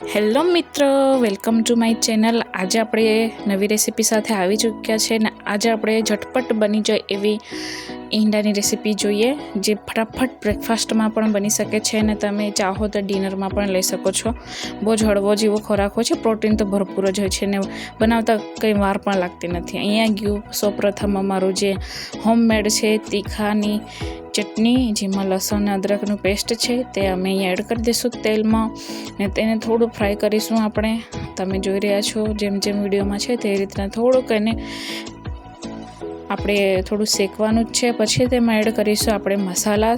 Hello મિત્રો, welcome to my channel. આજે આપણે નવી રેસીપી સાથે આવી ચૂક્યા છે ને આજે આપણે ઝટપટ બની જાય એવી ઈંડાની રેસીપી જોઈએ, જે ફટાફટ બ્રેકફાસ્ટમાં પણ બની શકે છે અને તમે ચાહો તો ડિનરમાં પણ લઈ શકો છો। બહુ જ હળવો જેવો ખોરાક હોય છે, પ્રોટીન તો ભરપૂર જ હોય છે ને બનાવતા કંઈ વાર પણ લાગતી નથી। અહીંયા ગયું સૌપ્રથમ અમારું જે હોમમેડ છે તીખાની ચટણી, જેમાં લસણ અને અદરકનું પેસ્ટ છે તે અમે અહીંયા એડ કરી દઈશું તેલમાં ને તેને થોડું ફ્રાય કરીશું આપણે। તમે જોઈ રહ્યા છો જેમ વિડીયોમાં છે તે રીતના થોડુંક એને આપણે થોડું શેકવાનું જ છે। પછી તેમાં એડ કરીશું આપણે મસાલા,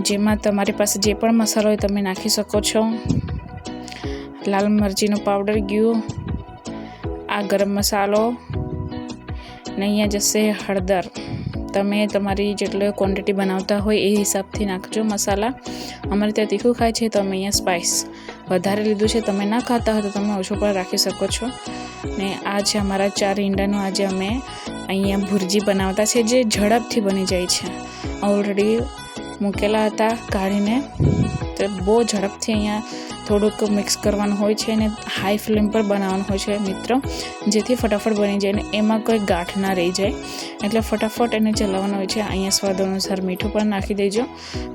જેમાં તમારી પાસે જે પણ મસાલો હોય તમે નાખી શકો છો। લાલ મરચીનો પાવડર ગયું, આ ગરમ મસાલો ને અહીંયા જશે હળદર। તમે તમારી જેટલી ક્વોન્ટિટી બનાવતા હોય એ હિસાબથી નાખજો મસાલા। અમારે ત્યાં તીખું ખાય છે તો અમે અહીંયા સ્પાઇસ વધારે લીધું છે, તમે ના ખાતા હોય તો તમે ઓછું પણ રાખી શકો છો। ને આ છે અમારા 4 ઈંડાનું આજે અમે અહીંયા ભુરજી બનાવતા છે, જે ઝડપથી બની જાય છે। ઓલરેડી મૂકેલા હતા કાઢીને, તો બહુ ઝડપથી અહીંયા થોડુંક મિક્સ કરવાનું હોય છે અને હાઈ ફ્લેમ પર બનાવવાનું હોય છે મિત્રો, જેથી ફટાફટ બની જાય ને એમાં કોઈ ગાંઠ ના રહી જાય, એટલે ફટાફટ એને ચલાવવાનું હોય છે। અહીંયા સ્વાદ અનુસાર મીઠું પણ નાખી દેજો।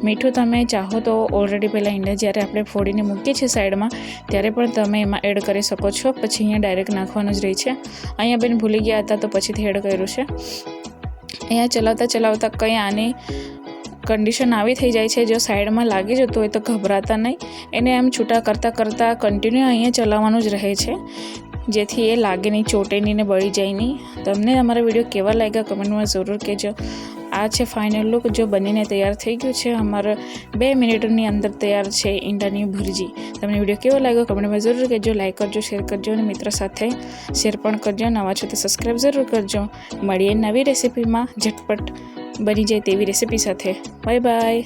મીઠું તમે ચાહો તો ઓલરેડી પહેલાં ઈંડા જ્યારે આપણે ફોડીને મૂકીએ છીએ સાઈડમાં ત્યારે પણ તમે એમાં એડ કરી શકો છો, પછી અહીંયા ડાયરેક્ટ નાખવાનું જ રહી છે। અહીંયા બેન ભૂલી ગયા હતા તો પછીથી એડ કર્યું છે। અહીંયા ચલાવતા કંઈ આની કન્ડિશન આવી થઈ જાય છે, જો સાઈડમાં લાગી જતું હોય તો ગભરાતા નહીં, એને એમ છૂટા કરતાં કન્ટિન્યુ અહીંયા ચલાવવાનું જ રહે છે, જેથી એ લાગે નહીં, ચોટે નહીં ને બળી જાય નહીં। તમને અમારા વિડીયો કેવા લાગ્યા કમેન્ટમાં જરૂર કહેજો। આ છે ફાઇનલ લુક, જો બનીને તૈયાર થઈ ગયું છે। અમારા 2 મિનિટની અંદર તૈયાર છે ઈંડાની ભુરજી। તમને વિડીયો કેવો લાગ્યો કમેન્ટમાં જરૂર કહેજો, લાઇક કરજો, શેર કરજો અને મિત્રો સાથે શેર પણ કરજો। નવા છો તો સબસ્ક્રાઈબ જરૂર કરજો। મળીએ નવી રેસીપીમાં ઝટપટ બની જાય તેવી રેસીપી સાથે। Bye bye.